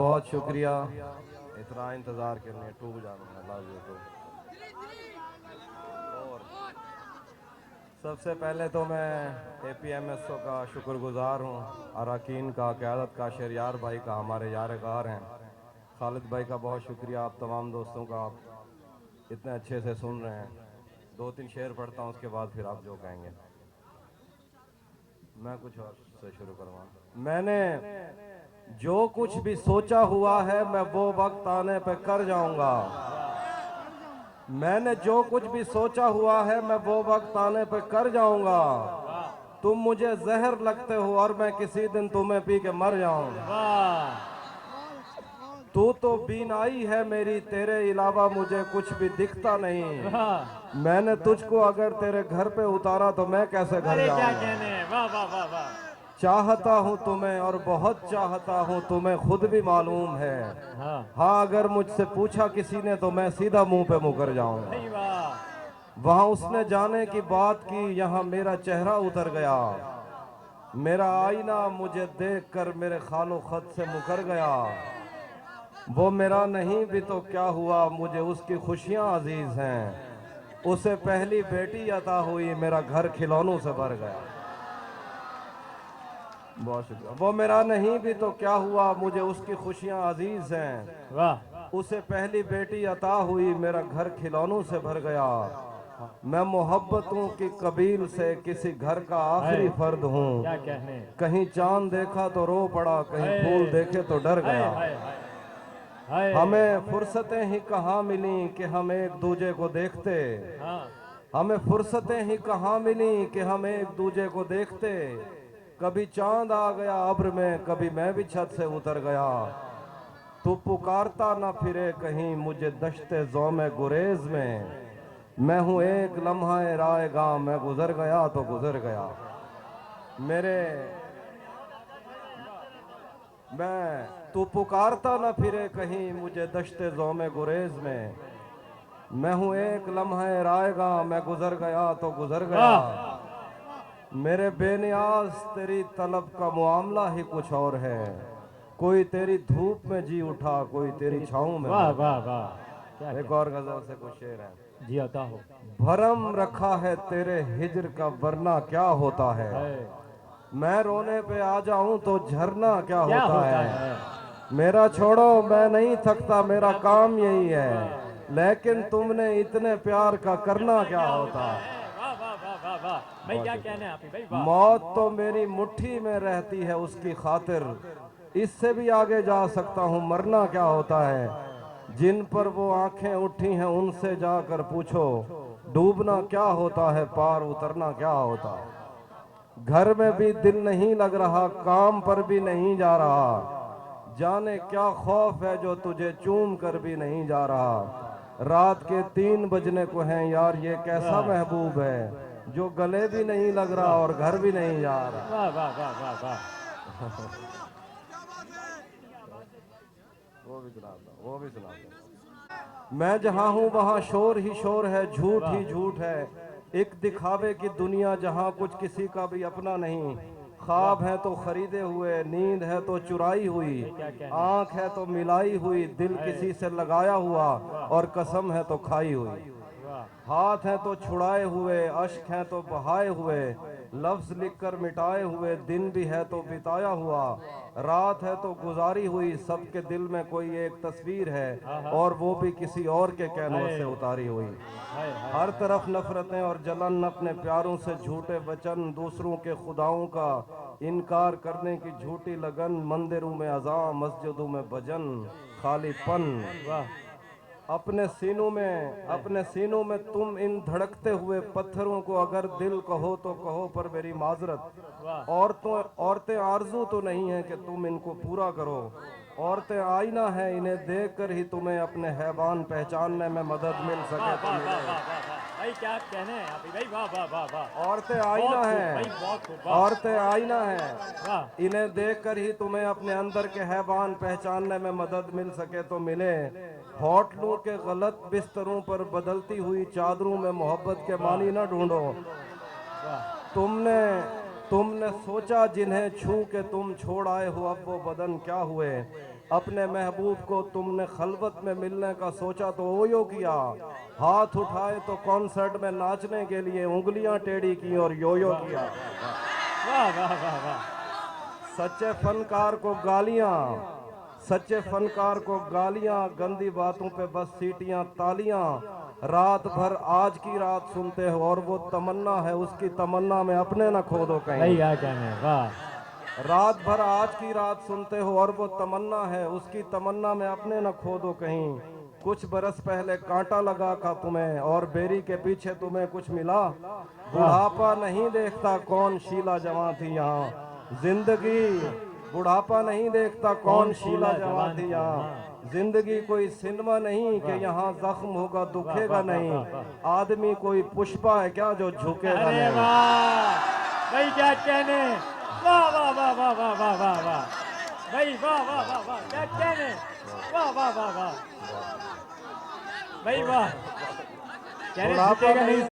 बहुत शुक्रिया। इतना इंतज़ार करने टूब जाना लव यू टू। और सबसे पहले तो मैं APMSO का शुक्रगुजार हूँ, अरकान का, क़यादत का, शहरयार भाई का, हमारे यारगार हैं, खालिद भाई का बहुत शुक्रिया। आप तमाम दोस्तों का, आप इतने अच्छे से सुन रहे हैं। 2-3 शेर पढ़ता हूँ, उसके बाद फिर आप जो कहेंगे। मैं कुछ और से शुरू करूँगा। मैंने जो कुछ भी सोचा हुआ है मैं वो वक्त आने पे कर जाऊंगा। मैंने जो कुछ भी सोचा हुआ है मैं वो वक्त आने पे कर जाऊंगा। तुम मुझे जहर लगते हो और मैं किसी दिन तुम्हें पी के मर जाऊंगा। तू तो बीनाई है मेरी, तेरे अलावा मुझे कुछ भी दिखता नहीं। मैंने तुझको अगर तेरे घर पे उतारा तो मैं कैसे घर जाऊंगा। वाह वाह वाह वाह। चाहता हूँ तुम्हें और बहुत चाहता हूँ, तुम्हें खुद भी मालूम है। हाँ अगर मुझसे पूछा किसी ने तो मैं सीधा मुंह पे मुकर जाऊंगा। वहाँ उसने जाने की बात की, यहाँ मेरा चेहरा उतर गया। मेरा आईना मुझे देखकर मेरे खालो खत से मुकर गया। वो मेरा नहीं भी तो क्या हुआ, मुझे उसकी खुशियाँ अजीज हैं। उसे पहली बेटी अता हुई, मेरा घर खिलौनों से भर गया। बहुत शुक्रिया। वो मेरा नहीं भी तो क्या हुआ, मुझे उसकी खुशियाँ अजीज हैं। वाह। उसे पहली बेटी अता हुई, मेरा घर खिलौनों से भर गया। मैं मोहब्बतों की कबील से किसी घर का आखिरी फर्द हूँ। क्या कहने। कहीं चांद देखा तो रो पड़ा, कहीं फूल देखे तो डर गया। हमें फुर्सतें ही कहाँ मिली कि हम एक दूजे को देखते। हमें फुर्सतें ही कहाँ मिली कि हम एक दूजे को देखते। कभी चांद आ गया अब्र में, कभी मैं भी छत से उतर गया। तू पुकारता ना फिरे कहीं मुझे दश्ते ज़ौमे गुरेज में। मैं हूँ एक लम्हा रायगा, मैं गुजर गया तो गुजर गया। तू पुकारता ना फिरे कहीं मुझे दश्ते ज़ौमे गुरेज में। मैं हूँ एक लम्हा रायगा, मैं गुजर गया तो गुजर गया। मेरे बेनियाज तेरी तलब का मामला ही कुछ और है। कोई तेरी धूप में जी उठा, कोई तेरी छाँव में। वाह वाह वाह। एक और गजल से कुछ शेर है। जी अता हो। भरम रखा है तेरे हिजर का, वरना क्या होता है। मैं रोने पे आ जाऊं तो झरना क्या होता है। मेरा छोड़ो मैं नहीं थकता, मेरा काम यही है। लेकिन तुमने इतने प्यार का करना क्या होता है। भाई क्या कहने आप भाई। मौत तो मेरी मुट्ठी में रहती है उसकी खातिर, इससे भी आगे जा सकता हूँ, मरना क्या होता है। जिन पर वो आंखें उठी हैं उनसे जाकर पूछो, डूबना क्या होता है, पार उतरना क्या होता है। घर में भी दिल नहीं लग रहा, काम पर भी नहीं जा रहा। जाने क्या खौफ है जो तुझे चूम कर भी नहीं जा रहा। रात के 3 बजने को हैं यार, ये कैसा महबूब है जो गले भी नहीं लग रहा और घर भी नहीं जा रहा। वाह वाह वाह वाह वाह। वो भी सुना दो। मैं जहाँ हूँ वहाँ शोर ही शोर है, झूठ ही झूठ है। एक दिखावे की दुनिया जहाँ कुछ किसी का भी अपना नहीं। ख्वाब है तो खरीदे हुए, नींद है तो चुराई हुई, आंख है तो मिलाई हुई, दिल किसी से लगाया हुआ और कसम है तो खाई हुई। हाथ हैं तो छुड़ाए हुए, अश्क हैं तो बहाए हुए, लफ्ज लिखकर मिटाए हुए, दिन भी है तो बिताया हुआ, रात है तो गुजारी हुई। सबके दिल में कोई एक तस्वीर है और वो भी किसी और के कैनवस से उतारी हुई। हर तरफ नफरतें और जलन, अपने प्यारों से झूठे वचन, दूसरों के खुदाओं का इनकार करने की झूठी लगन, मंदिरों में अज़ां, मस्जिदों में भजन, खालीपन। अपने सीनों में तुम इन धड़कते हुए पत्थरों को अगर दिल कहो तो कहो, पर मेरी माजरत। औरतें आरजू तो नहीं है कि तुम इनको पूरा करो। औरतें आईना है, इन्हें देखकर ही तुम्हें अपने हैवान पहचानने में मदद मिल सके तो मिले। भाई क्या कहने हैं आप भाई। वाह वाह वाह वाह। औरतें आईना है, औरतें आईना है, वाह। इन्हें देखकर ही तुम्हें अपने अंदर के हैवान पहचानने में मदद मिल सके तो मिले। होटलों के गलत बिस्तरों पर बदलती हुई चादरों में मोहब्बत के मानी न ढूंढो। तुमने सोचा जिन्हें छू के तुम छोड़ आए हो, अब वो बदन क्या हुए। अपने महबूब को तुमने खलवत में मिलने का सोचा तो ओयो किया, हाथ उठाए तो कॉन्सर्ट में नाचने के लिए उंगलियां टेढ़ी की और योयो किया। वाह वाह वाह वाह। सच्चे फनकार को गालियां, सच्चे फनकार को गालियां, गंदी बातों पे बस सीटियां तालियां। रात भर आज की रात सुनते हो और वो तमन्ना है उसकी तमन्ना में अपने न खो दो कहीं। भाई क्या कहने हैं, वाह। रात भर आज की रात सुनते हो और वो तमन्ना है उसकी तमन्ना में अपने न खो दो कहीं। कुछ बरस पहले कांटा लगा था तुम्हें और बेरी के पीछे तुम्हें कुछ मिला। बुढ़ापा नहीं देखता कौन शीला जवां थी यहाँ जिंदगी, बुढ़ापा नहीं देखता कौन शीला जवां थी यहाँ। जिंदगी कोई सिनेमा नहीं कि यहाँ जख्म होगा दुखेगा नहीं। आदमी कोई पुष्पा है क्या जो झुकेगा अरे नहीं। वाह भाई क्या कहने, वाह वाह वाह वाह वाह वाह वाह वाह भाई, वाह वाह वाह वाह क्या कहने, वाह वाह वाह वाह भाई वाह। कहने बुढ़ापा झुकेगा नहीं नहीं।